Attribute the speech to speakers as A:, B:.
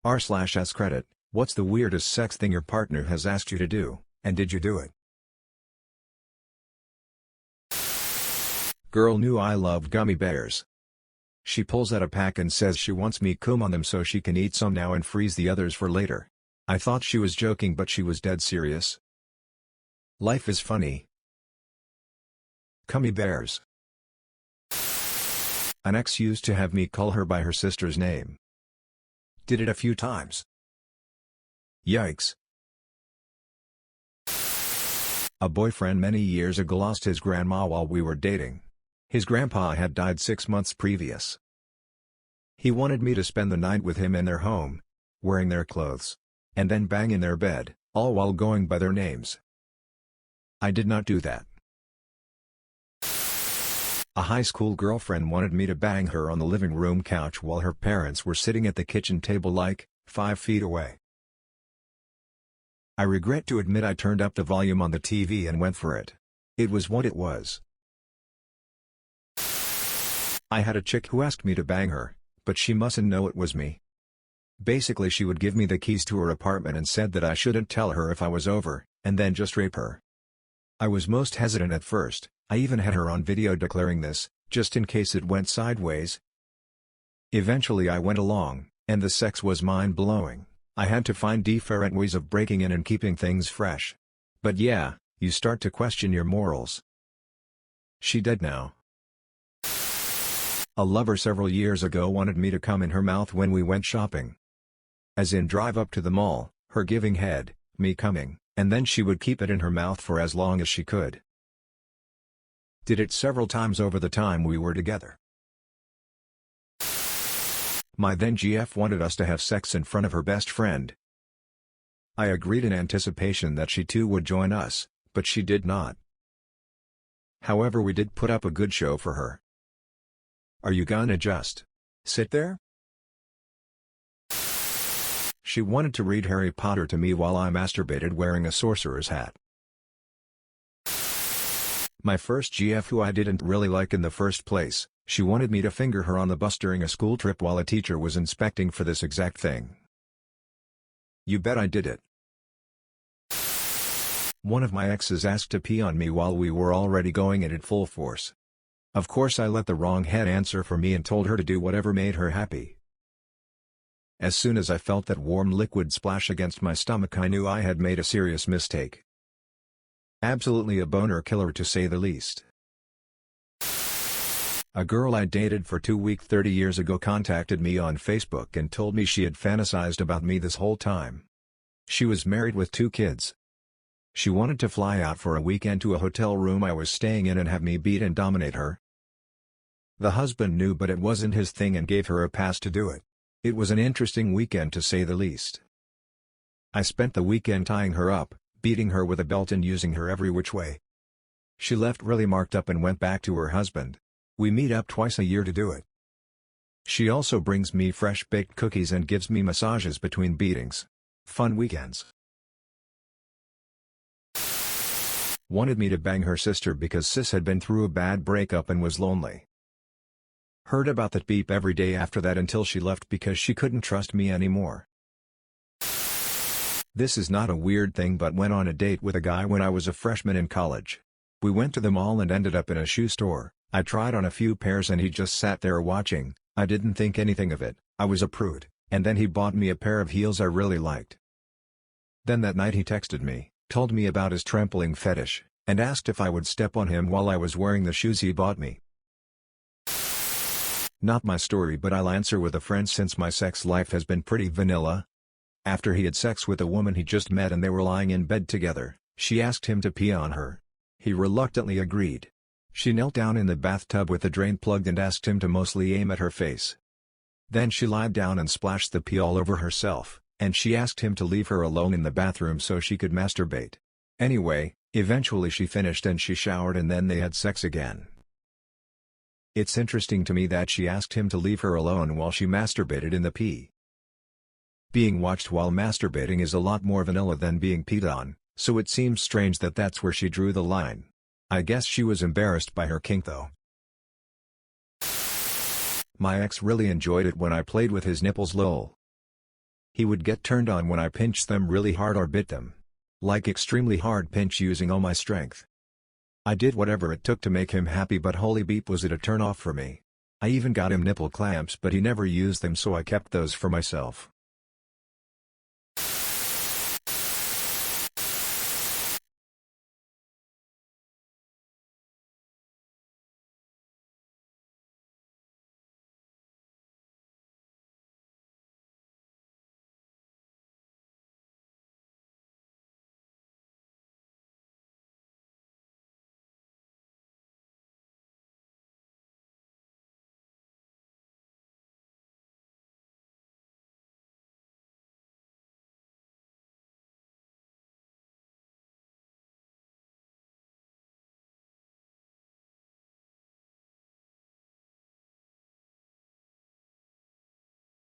A: r/AskReddit, what's the weirdest sex thing your partner has asked you to do, and did you do it? Girl knew I loved gummy bears. She pulls out a pack and says she wants me cum on them so she can eat some now and freeze the others for later. I thought she was joking but she was dead serious. Life is funny. Gummy bears. An ex used to have me call her by her sister's name. Did it a few times. Yikes. A boyfriend many years ago lost his grandma while we were dating. His grandpa had died 6 months previous. He wanted me to spend the night with him in their home, wearing their clothes, and then bang in their bed, all while going by their names. I did not do that. A high school girlfriend wanted me to bang her on the living room couch while her parents were sitting at the kitchen table like 5 feet away. I regret to admit I turned up the volume on the TV and went for it. It was what it was. I had a chick who asked me to bang her, but she mustn't know it was me. Basically she would give me the keys to her apartment and said that I shouldn't tell her if I was over, and then just rape her. I was most hesitant at first. I even had her on video declaring this, just in case it went sideways. Eventually I went along, and the sex was mind-blowing. I had to find different ways of breaking in and keeping things fresh. But yeah, you start to question your morals. She dead now. A lover several years ago wanted me to cum in her mouth when we went shopping. As in drive up to the mall, her giving head, me coming, and then she would keep it in her mouth for as long as she could. Did it several times over the time we were together. My then GF wanted us to have sex in front of her best friend. I agreed in anticipation that she too would join us, but she did not. However, we did put up a good show for her. Are you gonna just sit there? She wanted to read Harry Potter to me while I masturbated wearing a sorcerer's hat. My first GF, who I didn't really like in the first place, she wanted me to finger her on the bus during a school trip while a teacher was inspecting for this exact thing. You bet I did it. One of my exes asked to pee on me while we were already going at it full force. Of course I let the wrong head answer for me and told her to do whatever made her happy. As soon as I felt that warm liquid splash against my stomach, I knew I had made a serious mistake. Absolutely a boner killer to say the least. A girl I dated for 2 weeks 30 years ago contacted me on Facebook and told me she had fantasized about me this whole time. She was married with 2 kids. She wanted to fly out for a weekend to a hotel room I was staying in and have me beat and dominate her. The husband knew, but it wasn't his thing and gave her a pass to do it. It was an interesting weekend to say the least. I spent the weekend tying her up, beating her with a belt and using her every which way. She left really marked up and went back to her husband. We meet up twice a year to do it. She also brings me fresh baked cookies and gives me massages between beatings. Fun weekends. Wanted me to bang her sister because sis had been through a bad breakup and was lonely. Heard about that beep every day after that until she left because she couldn't trust me anymore. This is not a weird thing, but went on a date with a guy when I was a freshman in college. We went to the mall and ended up in a shoe store. I tried on a few pairs and he just sat there watching. I didn't think anything of it, I was a prude, and then he bought me a pair of heels I really liked. Then that night he texted me, told me about his trampling fetish, and asked if I would step on him while I was wearing the shoes he bought me. Not my story, but I'll answer with a friend since my sex life has been pretty vanilla. After he had sex with a woman he just met and they were lying in bed together, she asked him to pee on her. He reluctantly agreed. She knelt down in the bathtub with the drain plugged and asked him to mostly aim at her face. Then she lied down and splashed the pee all over herself, and she asked him to leave her alone in the bathroom so she could masturbate. Anyway, eventually she finished and she showered and then they had sex again. It's interesting to me that she asked him to leave her alone while she masturbated in the pee. Being watched while masturbating is a lot more vanilla than being peed on, so it seems strange that that's where she drew the line. I guess she was embarrassed by her kink though. My ex really enjoyed it when I played with his nipples lol. He would get turned on when I pinched them really hard or bit them. Like extremely hard pinch using all my strength. I did whatever it took to make him happy, but holy beep was it a turn off for me. I even got him nipple clamps, but he never used them, so I kept those for myself.